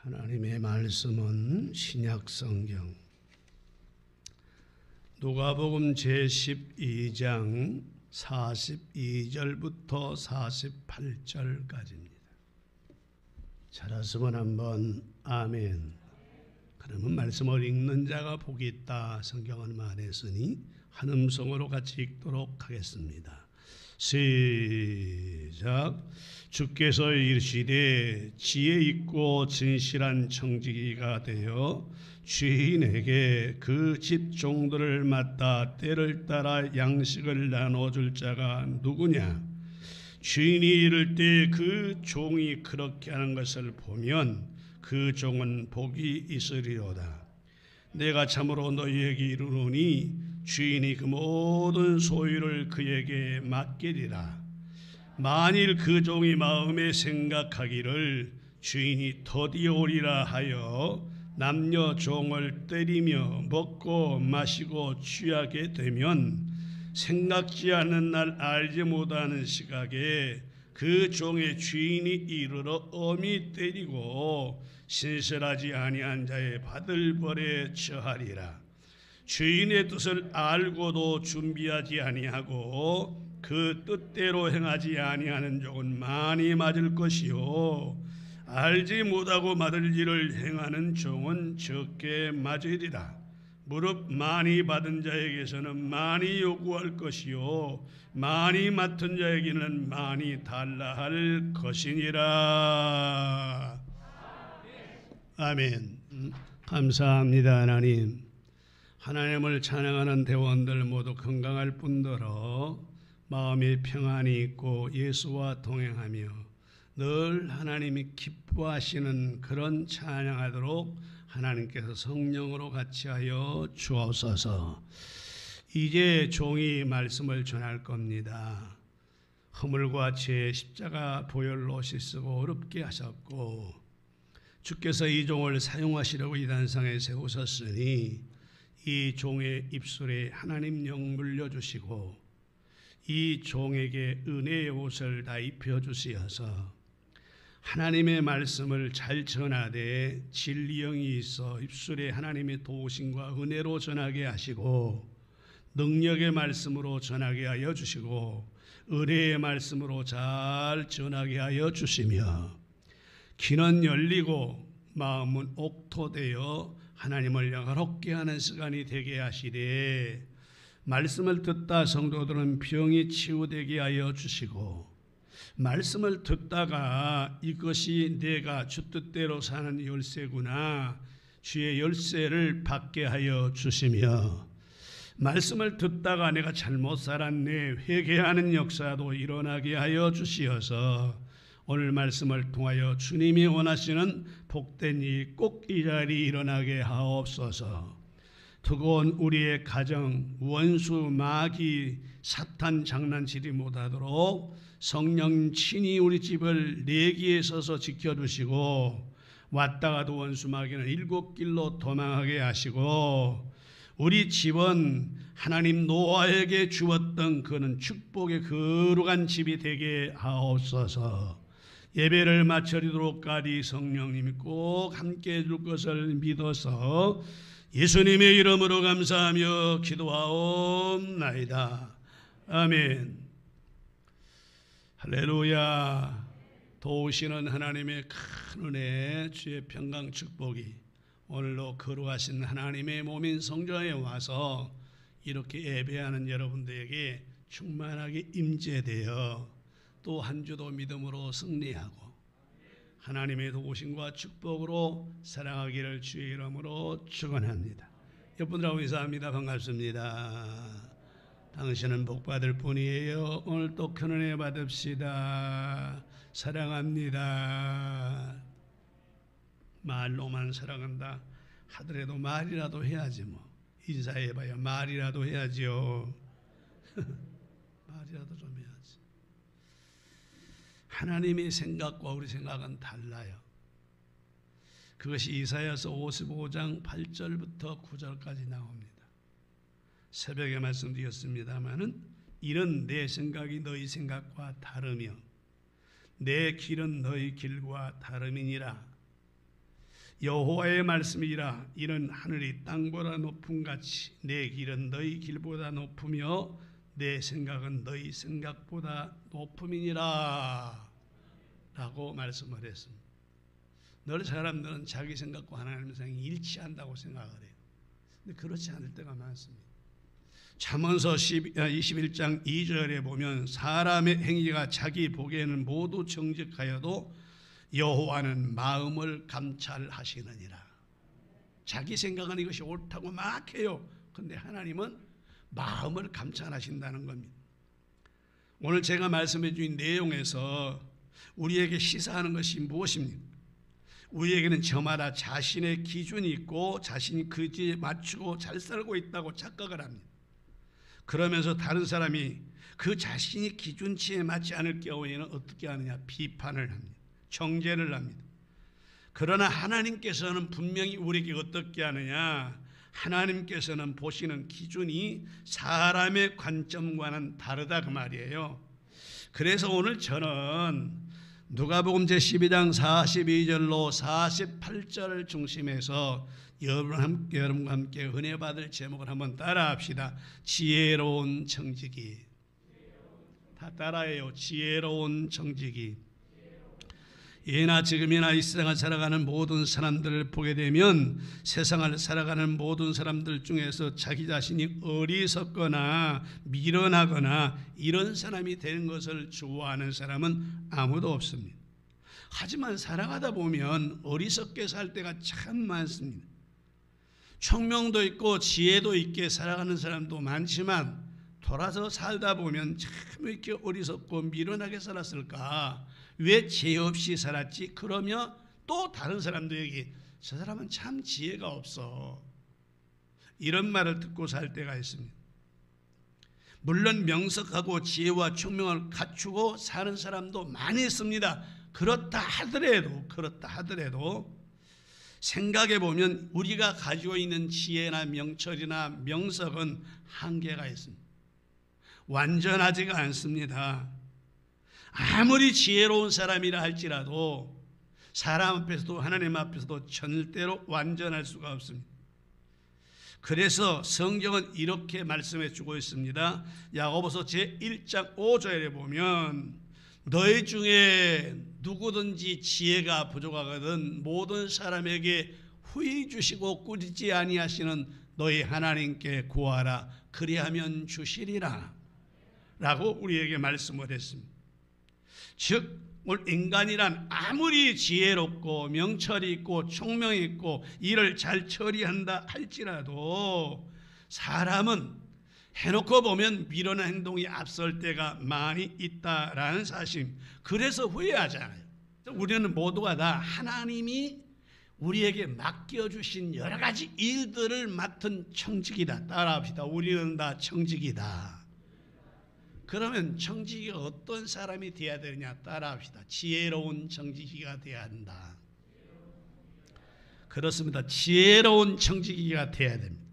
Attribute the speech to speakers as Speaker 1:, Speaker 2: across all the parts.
Speaker 1: 하나님의 말씀은 신약성경 누가복음 제12장 42절부터 48절까지입니다. 찾았으면 한번 아멘. 그러면 말씀을 읽는 자가 복이 있다 성경은 말했으니 한 음성으로 같이 읽도록 하겠습니다. 시작. 주께서 이르시되 지혜 있고 진실한 청지기가 되어 주인에게 그 집 종들을 맡아 때를 따라 양식을 나눠줄 자가 누구냐? 주인이 이를 때 그 종이 그렇게 하는 것을 보면 그 종은 복이 있으리로다. 내가 참으로 너희에게 이르노니 주인이 그 모든 소유를 그에게 맡기리라. 만일 그 종이 마음에 생각하기를 주인이 더디어 오리라 하여 남녀 종을 때리며 먹고 마시고 취하게 되면 생각지 않는 날 알지 못하는 시각에 그 종의 주인이 이르러 엄히 때리고 신실하지 아니한 자의 받을 벌에 처하리라. 주인의 뜻을 알고도 준비하지 아니하고 그 뜻대로 행하지 아니하는 종은 많이 맞을 것이요 알지 못하고 받을 일을 행하는 종은 적게 맞으리라. 무릇 많이 받은 자에게서는 많이 요구할 것이요 많이 맡은 자에게는 많이 달라 할 것이니라. 아멘. 감사합니다. 하나님을 찬양하는 대원들 모두 건강할 뿐더러 마음에 평안이 있고 예수와 동행하며 늘 하나님이 기뻐하시는 그런 찬양하도록 하나님께서 성령으로 같이 하여 주옵소서. 이제 종이 말씀을 전할 겁니다. 허물과 죄 십자가 보혈로 씻고 어렵게 하셨고 주께서 이 종을 사용하시려고 이 단상에 세우셨으니 이 종의 입술에 하나님 영 물려주시고 이 종에게 은혜의 옷을 다 입혀주시어서 하나님의 말씀을 잘 전하되 진리 영이 있어 입술에 하나님의 도우심과 은혜로 전하게 하시고 능력의 말씀으로 전하게 하여 주시고 은혜의 말씀으로 잘 전하게 하여 주시며 귀는 열리고 마음은 옥토되어 하나님을 영화롭게 하는 시간이 되게 하시되 말씀을 듣다 성도들은 병이 치유되게 하여 주시고 말씀을 듣다가 이것이 내가 주 뜻대로 사는 열쇠구나 주의 열쇠를 받게 하여 주시며 말씀을 듣다가 내가 잘못 살았네 회개하는 역사도 일어나게 하여 주시어서 오늘 말씀을 통하여 주님이 원하시는 복된 일 꼭 이 자리에 일어나게 하옵소서. 뜨거운 우리의 가정 원수 마귀 사탄 장난치지 못하도록 성령 친히 우리 집을 내기에 서서 지켜주시고 왔다가도 원수 마귀는 7길로 도망하게 하시고 우리 집은 하나님 노아에게 주었던 그는 축복의 거룩한 집이 되게 하옵소서. 예배를 마치도록까지 성령님이 꼭 함께 해줄 것을 믿어서 예수님의 이름으로 감사하며 기도하옵나이다. 아멘. 할렐루야. 도우시는 하나님의 큰 은혜 주의 평강 축복이 오늘도 거룩하신 하나님의 몸인 성전에 와서 이렇게 예배하는 여러분들에게 충만하게 임재되어 또 한 주도 믿음으로 승리하고 하나님의 도우심과 축복으로 살아가기를 주의 이름으로 축원합니다. 여러분들하고 인사합니다. 반갑습니다. 당신은 복받을 뿐이에요. 오늘 또 큰 은혜 받읍시다. 사랑합니다. 말로만 사랑한다 하더라도 말이라도 해야지 뭐. 인사해봐야 말이라도 해야지요. 말이라도 좀 해야지. 하나님의 생각과 우리 생각은 달라요. 그것이 이사야서 55장 8절부터 9절까지 나옵니다. 새벽에 말씀드렸습니다마는 이는 내 생각이 너희 생각과 다르며 내 길은 너희 길과 다름이니라. 여호와의 말씀이라 이는 하늘이 땅보다 높음같이 내 길은 너희 길보다 높으며 내 생각은 너희 생각보다 높음이니라 라고 말씀을 했습니다. 늘 사람들은 자기 생각과 하나님의 생각이 일치한다고 생각을 해요. 근데 그렇지 않을 때가 많습니다. 잠언서 21장 2절에 보면 사람의 행위가 자기 보기에는 모두 정직하여도 여호와는 마음을 감찰하시느니라. 자기 생각은 이것이 옳다고 막 해요. 그런데 하나님은 마음을 감찰하신다는 겁니다. 오늘 제가 말씀해 주신 내용에서 우리에게 시사하는 것이 무엇입니까? 우리에게는 저마다 자신의 기준이 있고 자신이 그지에 맞추고 잘 살고 있다고 착각을 합니다. 그러면서 다른 사람이 그 자신이 기준치에 맞지 않을 경우에는 어떻게 하느냐? 비판을 합니다. 정죄를 합니다. 그러나 하나님께서는 분명히 우리에게 어떻게 하느냐? 하나님께서는 보시는 기준이 사람의 관점과는 다르다 그 말이에요. 그래서 오늘 저는 누가복음 제12장 42절로 48절을 중심해서 여러분과 함께 은혜 받을 제목을 한번 따라합시다. 지혜로운 청지기. 다 따라해요. 지혜로운 청지기. 예나 지금이나 이 세상을 살아가는 모든 사람들을 보게 되면 세상을 살아가는 모든 사람들 중에서 자기 자신이 어리석거나 미련하거나 이런 사람이 되는 것을 좋아하는 사람은 아무도 없습니다. 하지만 살아가다 보면 어리석게 살 때가 참 많습니다. 총명도 있고 지혜도 있게 살아가는 사람도 많지만 돌아서 살다 보면 참 이렇게 어리석고 미련하게 살았을까? 왜 지혜 없이 살았지? 그러면 또 다른 사람들에게 저 사람은 참 지혜가 없어. 이런 말을 듣고 살 때가 있습니다. 물론 명석하고 지혜와 총명을 갖추고 사는 사람도 많이 있습니다. 그렇다 하더라도 생각해 보면 우리가 가지고 있는 지혜나 명철이나 명석은 한계가 있습니다. 완전하지가 않습니다. 아무리 지혜로운 사람이라 할지라도 사람 앞에서도 하나님 앞에서도 절대로 완전할 수가 없습니다. 그래서 성경은 이렇게 말씀해 주고 있습니다. 야고보서 제1장 5절에 보면 너희 중에 누구든지 지혜가 부족하거든 모든 사람에게 후히 주시고 꾸리지 아니하시는 너희 하나님께 구하라 그리하면 주시리라 라고 우리에게 말씀을 했습니다. 즉 인간이란 아무리 지혜롭고 명철이 있고 총명이 있고 일을 잘 처리한다 할지라도 사람은 해놓고 보면 미련한 행동이 앞설 때가 많이 있다라는 사실. 그래서 후회하잖아요. 우리는 모두가 다 하나님이 우리에게 맡겨주신 여러 가지 일들을 맡은 청직이다. 따라합시다. 우리는 다 청직이다. 그러면 청지기가 어떤 사람이 되어야 되느냐 따라합시다. 지혜로운 청지기가 되어야 한다. 그렇습니다. 지혜로운 청지기가 되어야 됩니다.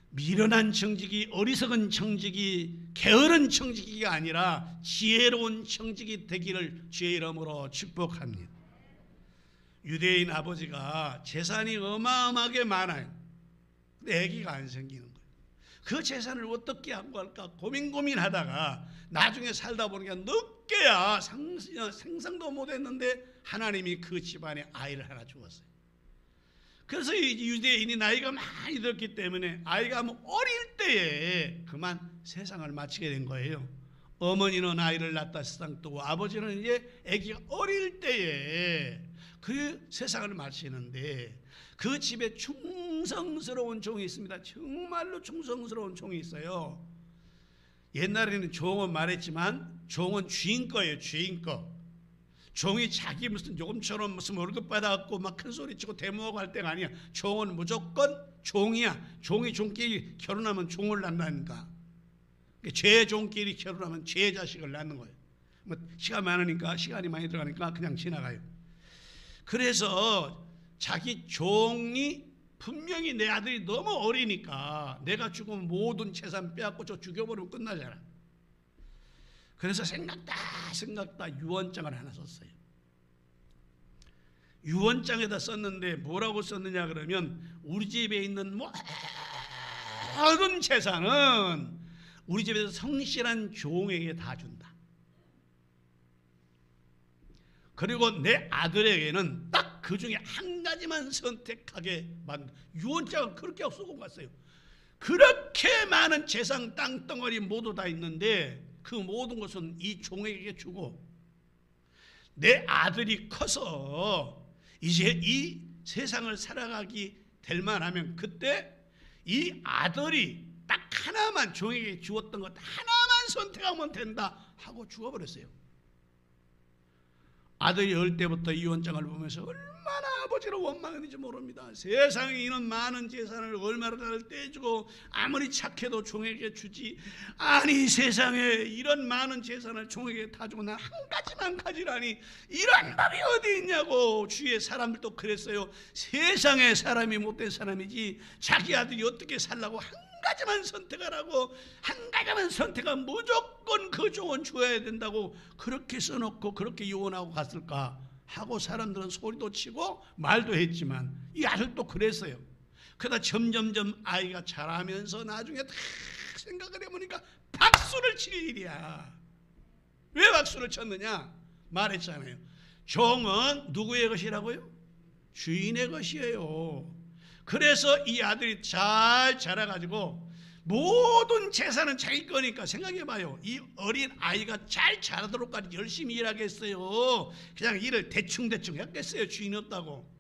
Speaker 1: 미련한 청지기, 어리석은 청지기, 게으른 청지기가 아니라 지혜로운 청지기 되기를 주의 이름으로 축복합니다. 유대인 아버지가 재산이 어마어마하게 많아요. 근데 아기가 안 생기는 거예요. 그 재산을 어떻게 하고 할까 고민하다가 나중에 살다 보니까 늦게야 생상도 못했는데 하나님이 그 집안에 아이를 하나 주었어요. 그래서 이 유대인이 나이가 많이 들었기 때문에 아이가 어릴 때에 그만 세상을 마치게 된 거예요. 어머니는 아이를 낳다 세상 두고 아버지는 이제 아기가 어릴 때에 그 세상을 마치는데 그 집에 충성스러운 종이 있습니다. 정말로 충성스러운 종이 있어요. 옛날에는 종은 말했지만 종은 주인 거예요. 주인 거. 종이 자기 무슨 요금처럼 무슨 월급 받아갖고 막 큰 소리치고 대모하고 할 때가 아니야. 종은 무조건 종이야. 종이 종끼리 결혼하면 종을 낳는다니까. 죄 종끼리 결혼하면 죄 자식을 낳는 거예요. 시간이 많이 들어가니까 그냥 지나가요. 그래서 자기 종이 분명히 내 아들이 너무 어리니까 내가 죽으면 모든 재산 빼앗고 저 죽여버리면 끝나잖아. 그래서 생각다 유언장을 하나 썼어요. 유언장에다 썼는데 뭐라고 썼느냐 그러면 우리 집에 있는 모든 재산은 우리 집에서 성실한 종에게 다 준다. 그리고 내 아들에게는 딱 그 중에 한 가지만 선택하게 만든 유언장을 그렇게 쓰고 갔어요. 그렇게 많은 재산 땅덩어리 모두 다 있는데 그 모든 것은 이 종에게 주고 내 아들이 커서 이제 이 세상을 살아가기 될 만하면 그때 이 아들이 딱 하나만 종에게 주었던 것 하나만 선택하면 된다 하고 주어버렸어요. 아들이 어릴 때부터 이 유언장을 보면서 얼마나 아버지를 원망했는지 모릅니다. 세상에 이런 많은 재산을 얼마나 잘 떼주고 아무리 착해도 종에게 주지, 아니 세상에 이런 많은 재산을 종에게 다 주고 난 한 가지만 가지라니 이런 법이 어디 있냐고. 주위의 사람들도 그랬어요. 세상에 사람이 못된 사람이지 자기 아들이 어떻게 살라고 한 가지만 선택하라고, 한 가지만 선택하면 무조건 그 종은 줘야 된다고 그렇게 써놓고 그렇게 유언하고 갔을까 하고 사람들은 소리도 치고 말도 했지만 이 아들도 그랬어요. 그러다 점점점 아이가 자라면서 나중에 다 생각을 해보니까 박수를 칠 일이야. 왜 박수를 쳤느냐? 말했잖아요. 종은 누구의 것이라고요? 주인의 것이에요. 그래서 이 아들이 잘 자라가지고 모든 재산은 자기 거니까 생각해봐요. 이 어린 아이가 잘 자라도록까지 열심히 일하겠어요? 그냥 일을 대충대충 했겠어요? 주인이 없다고.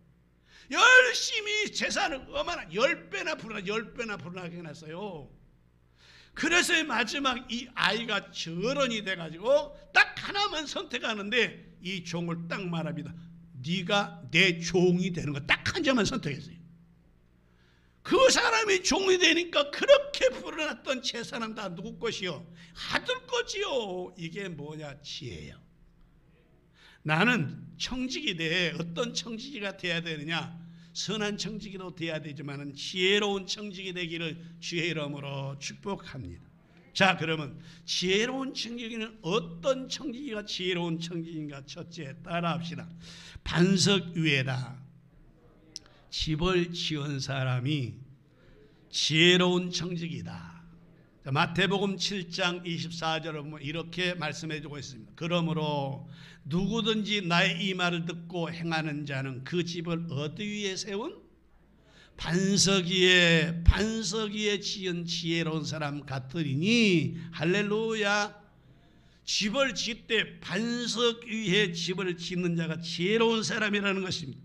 Speaker 1: 열심히 재산을 얼마나 10배나 불어나게 해놨어요. 그래서 마지막 이 아이가 절언이 돼가지고 딱 하나만 선택하는데 이 종을 딱 말합니다. 네가 내 종이 되는 거 딱 한 점만 선택했어요. 그 사람이 종이 되니까 그렇게 불어났던 재산은 다 누구 것이요? 아들 것이요. 이게 뭐냐? 지혜요. 나는 청지기 돼. 어떤 청지기가 돼야 되느냐? 선한 청지기도 돼야 되지만 지혜로운 청지기 되기를 주의 이름으로 축복합니다. 자, 그러면 지혜로운 청지기는 어떤 청지기가 지혜로운 청지기인가? 첫째, 따라합시다. 반석 위에다 집을 지은 사람이 지혜로운 청지기다. 마태복음 7장 24절을 보면 이렇게 말씀해 주고 있습니다. 그러므로 누구든지 나의 이 말을 듣고 행하는 자는 그 집을 어디 위에 세운? 반석 위에 지은 지혜로운 사람 같으리니. 할렐루야. 집을 짓 때 반석 위에 집을 짓는 자가 지혜로운 사람이라는 것입니다.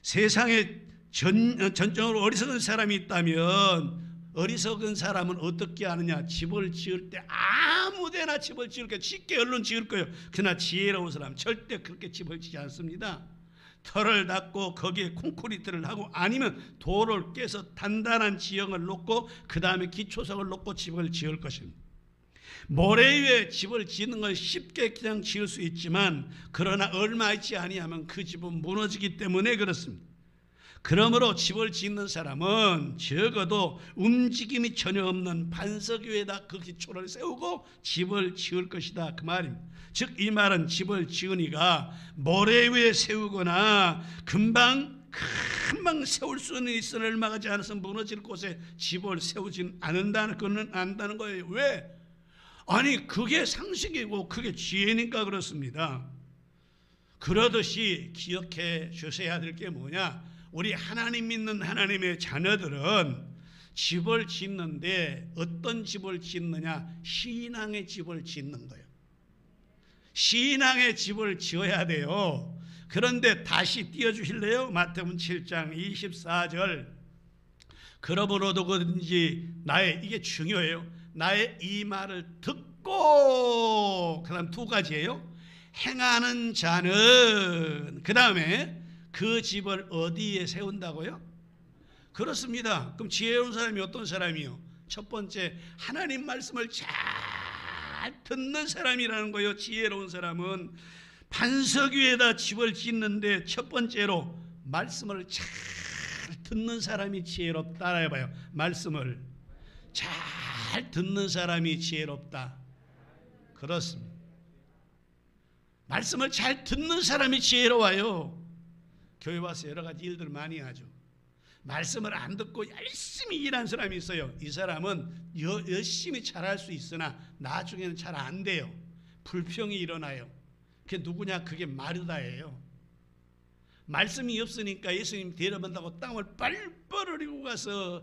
Speaker 1: 세상에 전적으로 어리석은 사람이 있다면 어리석은 사람은 어떻게 하느냐? 집을 지을 때 아무데나 집을 지을 거예요. 쉽게 얼른 지을 거예요. 그러나 지혜로운 사람 절대 그렇게 집을 짓지 않습니다. 털을 닦고 거기에 콘크리트를 하고 아니면 돌을 깨서 단단한 지형을 놓고 그 다음에 기초석을 놓고 집을 지을 것입니다. 모래 위에 집을 짓는 건 쉽게 그냥 지을 수 있지만 그러나 얼마 있지 아니하면 그 집은 무너지기 때문에 그렇습니다. 그러므로 집을 짓는 사람은 적어도 움직임이 전혀 없는 반석 위에다 그 기초를 세우고 집을 지을 것이다 그 말입니다. 즉 이 말은 집을 지으니가 모래 위에 세우거나 금방 세울 수는 있으나 얼마 가지 않아서 무너질 곳에 집을 세우진 않는다는 거예요. 왜? 아니 그게 상식이고 그게 지혜니까 그렇습니다. 그러듯이 기억해 주셔야 될 게 뭐냐? 우리 하나님 믿는 하나님의 자녀들은 집을 짓는데 어떤 집을 짓느냐? 신앙의 집을 짓는 거예요. 신앙의 집을 지어야 돼요. 그런데 다시 띄워주실래요? 마태복음 7장 24절. 그러므로 누구든지 이게 중요해요. 나의 이 말을 듣고, 그 다음 두 가지예요. 행하는 자는, 그 다음에 그 집을 어디에 세운다고요? 그렇습니다. 그럼 지혜로운 사람이 어떤 사람이요? 첫 번째, 하나님 말씀을 잘 듣는 사람이라는 거예요. 지혜로운 사람은 반석 위에다 집을 짓는데 첫 번째로 말씀을 잘 듣는 사람이 지혜롭다. 따라해봐요. 말씀을 잘 듣는 사람이 지혜롭다. 그렇습니다. 말씀을 잘 듣는 사람이 지혜로워요. 교회 와서 여러 가지 일들을 많이 하죠. 말씀을 안 듣고 열심히 일한 사람이 있어요. 이 사람은 열심히 잘할 수 있으나 나중에는 잘 안 돼요. 불평이 일어나요. 그게 누구냐? 그게 마르다예요. 말씀이 없으니까 예수님 데려간다고 땅을 뻘뻘 흘리고 가서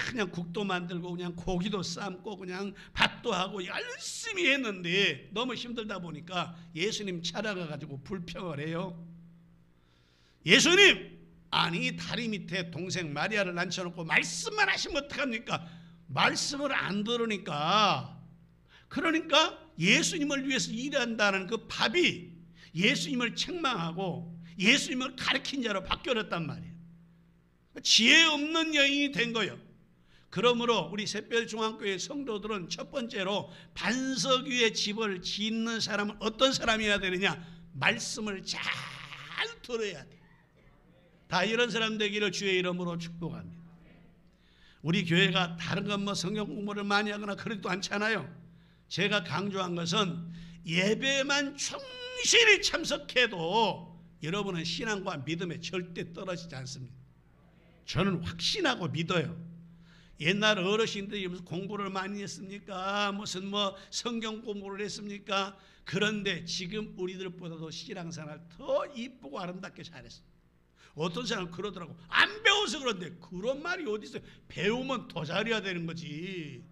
Speaker 1: 그냥 국도 만들고 그냥 고기도 삶고 그냥 밭도 하고 열심히 했는데 너무 힘들다 보니까 예수님 찾아가 가지고 불평을 해요. 예수님, 아니 다리 밑에 동생 마리아를 앉혀놓고 말씀만 하시면 어떡합니까? 말씀을 안 들으니까. 그러니까 예수님을 위해서 일한다는 그 밥이 예수님을 책망하고 예수님을 가르친 자로 바뀌어졌단 말이에요. 지혜 없는 여인이 된 거예요. 그러므로 우리 샛별중앙교회 성도들은 첫 번째로 반석 위에 집을 짓는 사람은 어떤 사람이어야 되느냐? 말씀을 잘 들어야 돼. 다 이런 사람 되기를 주의 이름으로 축복합니다. 우리 교회가 다른 건 뭐 성경 공부를 많이 하거나 그러지도 않잖아요. 제가 강조한 것은 예배만 충실히 참석해도 여러분은 신앙과 믿음에 절대 떨어지지 않습니다. 저는 확신하고 믿어요. 옛날 어르신들이 무슨 공부를 많이 했습니까? 무슨 뭐 성경 공부를 했습니까? 그런데 지금 우리들보다도 신앙생활 더 이쁘고 아름답게 잘했어요. 어떤 사람은 그러더라고. 안 배워서 그런데 그런 말이 어디 있어요? 배우면 더 잘해야 되는 거지.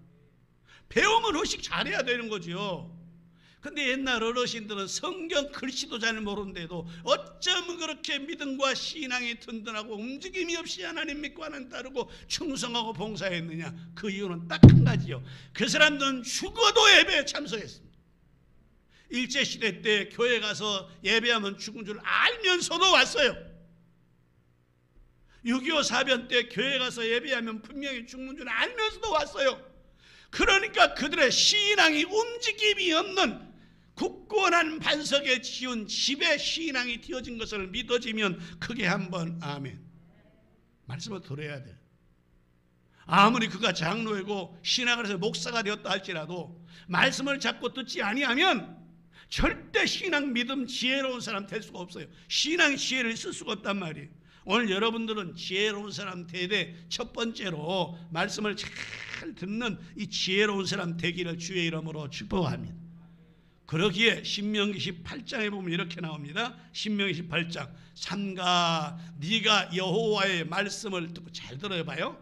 Speaker 1: 배우면 훨씬 잘해야 되는 거죠. 근데 옛날 어르신들은 성경 글씨도 잘 모르는데도 어쩌면 그렇게 믿음과 신앙이 든든하고 움직임이 없이 하나님 믿고 하나님 따르고 충성하고 봉사했느냐? 그 이유는 딱 한 가지요. 그 사람들은 죽어도 예배에 참석했습니다. 일제시대 때 교회 가서 예배하면 죽은 줄 알면서도 왔어요. 6.25 사변 때 교회 가서 예배하면 분명히 죽는 줄 알면서도 왔어요. 그러니까 그들의 신앙이 움직임이 없는 굳건한 반석에 지은 집에 신앙이 띄어진 것을 믿어지면 크게 한번 아멘. 말씀을 들어야 돼. 아무리 그가 장로이고 신학을 해서 목사가 되었다 할지라도 말씀을 잡고 듣지 아니하면 절대 신앙, 믿음, 지혜로운 사람 될 수가 없어요. 신앙 지혜를 쓸 수가 없단 말이에요. 오늘 여러분들은 지혜로운 사람 되되 첫 번째로 말씀을 잘 듣는 이 지혜로운 사람 되기를 주의 이름으로 축복합니다. 그러기에 신명기 18장에 보면 이렇게 나옵니다. 신명기 18장 삼가 네가 여호와의 말씀을 듣고 잘 들어봐요.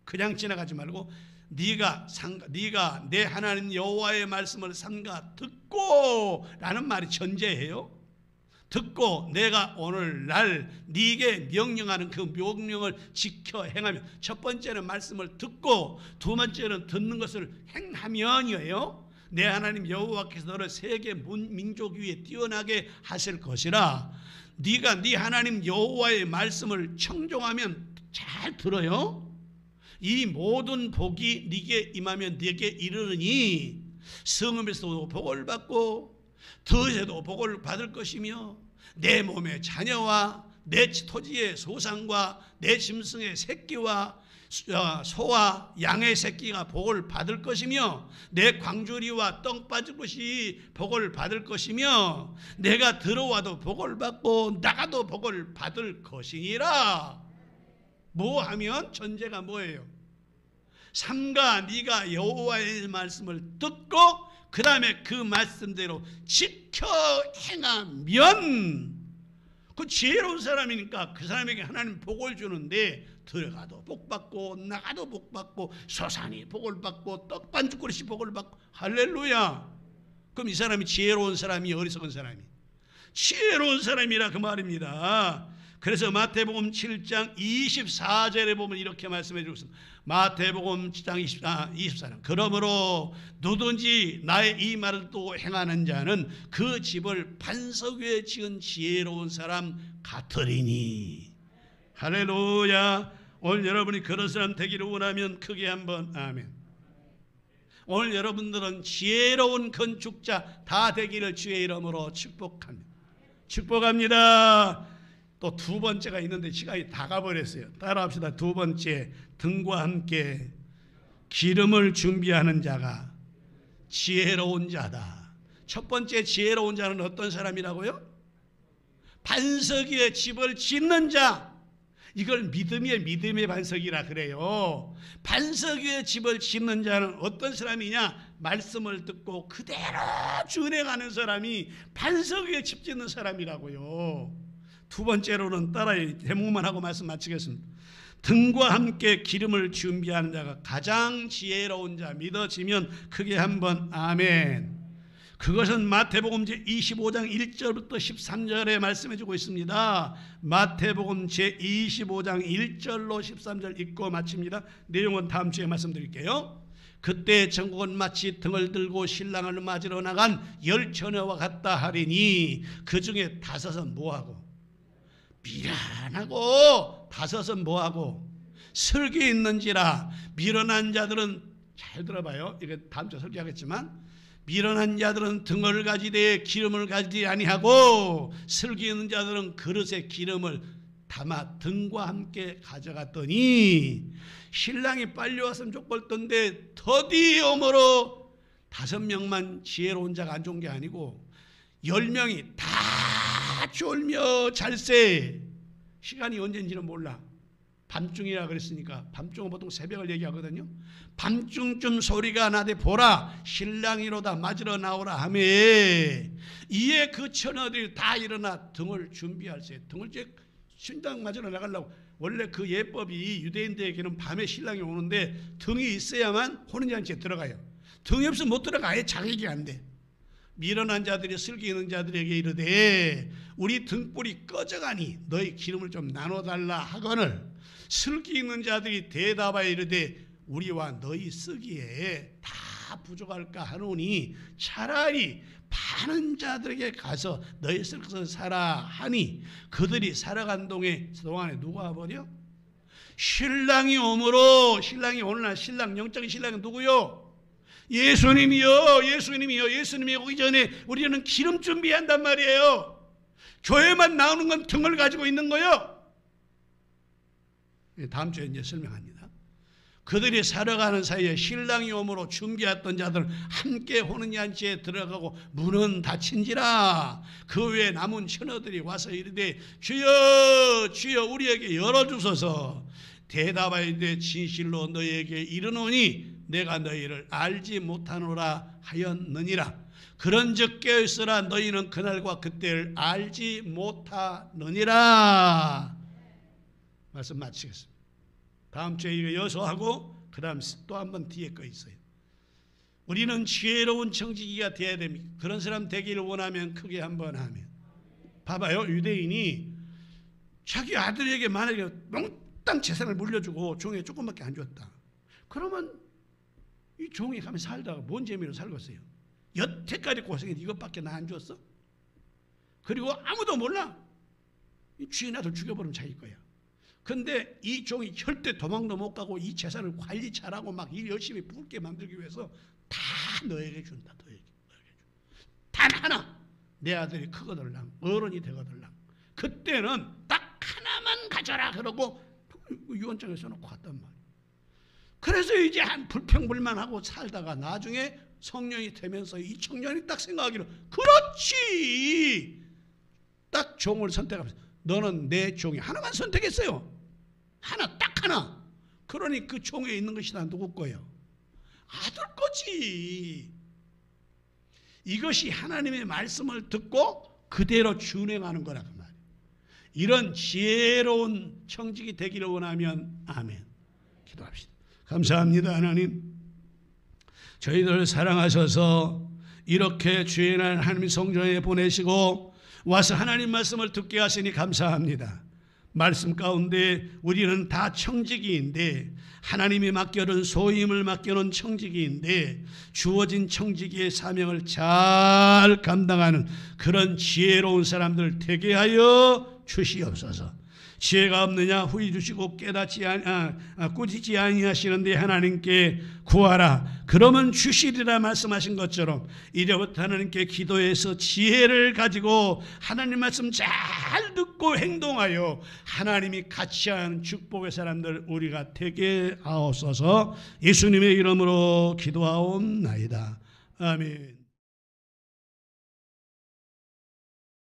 Speaker 1: 그냥 지나가지 말고 네가 내 하나님 여호와의 말씀을 삼가 듣고 라는 말이 전제예요. 듣고 내가 오늘날 네게 명령하는 그 명령을 지켜 행하며, 첫 번째는 말씀을 듣고 두 번째는 듣는 것을 행하면이에요. 내 하나님 여호와께서 너를 세계 민족 위에 뛰어나게 하실 것이라. 네가 네 하나님 여호와의 말씀을 청종하면 잘 들어요. 이 모든 복이 네게 임하면 네게 이르르니 성읍에서도 복을 받고 더에도 복을 받을 것이며 내 몸의 자녀와 내 토지의 소산과 내 짐승의 새끼와 소와 양의 새끼가 복을 받을 것이며 내 광주리와 떡 빠질 것이 복을 받을 것이며 내가 들어와도 복을 받고 나가도 복을 받을 것이니라. 뭐 하면 전제가 뭐예요? 삼가 네가 여호와의 말씀을 듣고 그 다음에 그 말씀대로 지켜 행하면 그 지혜로운 사람이니까 그 사람에게 하나님 복을 주는데 들어가도 복 받고 나가도 복 받고 소산이 복을 받고 떡 반죽 그릇이 복을 받고 할렐루야. 그럼 이 사람이 지혜로운 사람이 어리석은 사람이? 지혜로운 사람이라 그 말입니다. 그래서 마태복음 7장 24절에 보면 이렇게 말씀해 주고 있습니다. 마태복음 7장 24절 그러므로 누구든지 나의 이 말을 또 행하는 자는 그 집을 반석 위에 지은 지혜로운 사람 같으리니. 할렐루야. 오늘 여러분이 그런 사람 되기를 원하면 크게 한번 아멘. 오늘 여러분들은 지혜로운 건축자 다 되기를 주의 이름으로 축복합니다. 축복합니다. 또 두 번째가 있는데 시간이 다 가버렸어요. 따라합시다. 두 번째, 등과 함께 기름을 준비하는 자가 지혜로운 자다. 첫 번째 지혜로운 자는 어떤 사람이라고요? 반석 위에 집을 짓는 자, 이걸 믿음의 반석이라 그래요. 반석 위에 집을 짓는 자는 어떤 사람이냐? 말씀을 듣고 그대로 준행하는 사람이 반석 위에 집 짓는 사람이라고요. 두 번째로는 따라해, 대목만 하고 말씀 마치겠습니다. 등과 함께 기름을 준비하는 자가 가장 지혜로운 자, 믿어지면 크게 한번 아멘. 그것은 마태복음 제25장 1절부터 13절에 말씀해주고 있습니다. 마태복음 제25장 1절로 13절 읽고 마칩니다. 내용은 다음 주에 말씀드릴게요. 그때 전국은 마치 등을 들고 신랑을 맞으러 나간 열 처녀와 같다 하리니 그 중에 다섯은 뭐하고? 미련하고 다섯은 뭐하고? 슬기 있는지라. 미련한 자들은, 잘 들어봐요, 이게 다음 주에 설교하겠지만, 미련한 자들은 등을 가지되 기름을 가지지 아니하고 슬기 있는 자들은 그릇에 기름을 담아 등과 함께 가져갔더니 신랑이 빨리 왔으면 좋겠던데 더디오므로 5명만 지혜로운 자가 안 좋은 게 아니고 10명이 다 졸며 잘세. 시간이 언제인지는 몰라. 밤중이라 그랬으니까, 밤중은 보통 새벽을 얘기하거든요. 밤중쯤 소리가 나되 보라 신랑이로다 맞으러 나오라 하며 이에 그 처녀들이 다 일어나 등을 준비할세. 등을 이제 신랑 맞으러 나가려고. 원래 그 예법이 유대인들에게는 밤에 신랑이 오는데 등이 있어야만 혼인잔치에 들어가요. 등이 없으면 못 들어가. 아예 자격이 안 돼. 미련한 자들이 슬기 있는 자들에게 이르되 우리 등불이 꺼져가니 너희 기름을 좀 나눠달라 하거늘 슬기 있는 자들이 대답하여 이르되 우리와 너희 쓰기에 다 부족할까 하노니 차라리 파는 자들에게 가서 너희 쓸 것을 사라 하니 그들이 살아간 동안에 누가 와버려? 신랑이 오므로. 신랑이 오늘날 신랑, 영적인 신랑은 누구요? 예수님이요. 예수님이 오기 전에 우리는 기름 준비한단 말이에요. 교회만 나오는 건 등을 가지고 있는 거요. 다음 주에 이제 설명합니다. 그들이 살아가는 사이에 신랑이 오므로 준비했던 자들은 함께 혼인잔치에 들어가고 문은 닫힌지라. 그 외에 남은 처녀들이 와서 이르되 주여 주여 우리에게 열어주소서. 대답하여되 진실로 너희에게 이르노니 내가 너희를 알지 못하노라 하였느니라. 그런즉 깨어있으라. 너희는 그날과 그때를 알지 못하느니라. 말씀 마치겠습니다. 다음 주에 이거 여소하고 그 다음 또 한 번 뒤에 거 있어요. 우리는 지혜로운 청지기가 되어야 됩니다. 그런 사람 되기를 원하면 크게 한번 하면. 봐봐요. 유대인이 자기 아들에게 만약에 몽땅 재산을 물려주고 종에 조금밖에 안 줬다. 그러면 이 종이 가면 살다가 뭔 재미로 살겠어요? 여태까지 고생해서 이것밖에 나 안 줬어? 그리고 아무도 몰라. 이 주인 아들 죽여버리면 자기 거야. 근데 이 종이 절대 도망도 못 가고 이 재산을 관리 잘하고 막 일 열심히 붉게 만들기 위해서 다 너에게 준다. 너에게 단 하나 내 아들이 크거들랑 어른이 되거들랑 그때는 딱 하나만 가져라 그러고 유언장에 써놓고 갔단 말이야. 그래서 이제 한 불평불만하고 살다가 나중에 성령이 되면서 이 청년이 딱 생각하기로 그렇지. 딱 종을 선택하면서 너는 내 종이 하나만 선택했어요. 하나, 딱 하나. 그러니 그 종에 있는 것이 다 누구 거예요? 아들 거지. 이것이 하나님의 말씀을 듣고 그대로 준행하는 거라 그 말이에요. 이런 지혜로운 청직이 되기를 원하면 아멘. 기도합시다. 감사합니다. 하나님, 저희들 사랑하셔서 이렇게 주의 날 하나님 성전에 보내시고 와서 하나님 말씀을 듣게 하시니 감사합니다. 말씀 가운데 우리는 다 청지기인데 하나님이 맡겨놓은 소임을 맡겨놓은 청지기인데 주어진 청지기의 사명을 잘 감당하는 그런 지혜로운 사람들 되게 하여 주시옵소서. 지혜가 없느냐 후히 주시고 꾸짖지 아니하시는데 하나님께 구하라 그러면 주시리라 말씀하신 것처럼 이제부터 하나님께 기도해서 지혜를 가지고 하나님 말씀 잘 듣고 행동하여 하나님이 같이 하는 축복의 사람들 우리가 되게 하옵소서. 예수님의 이름으로 기도하옵나이다. 아멘.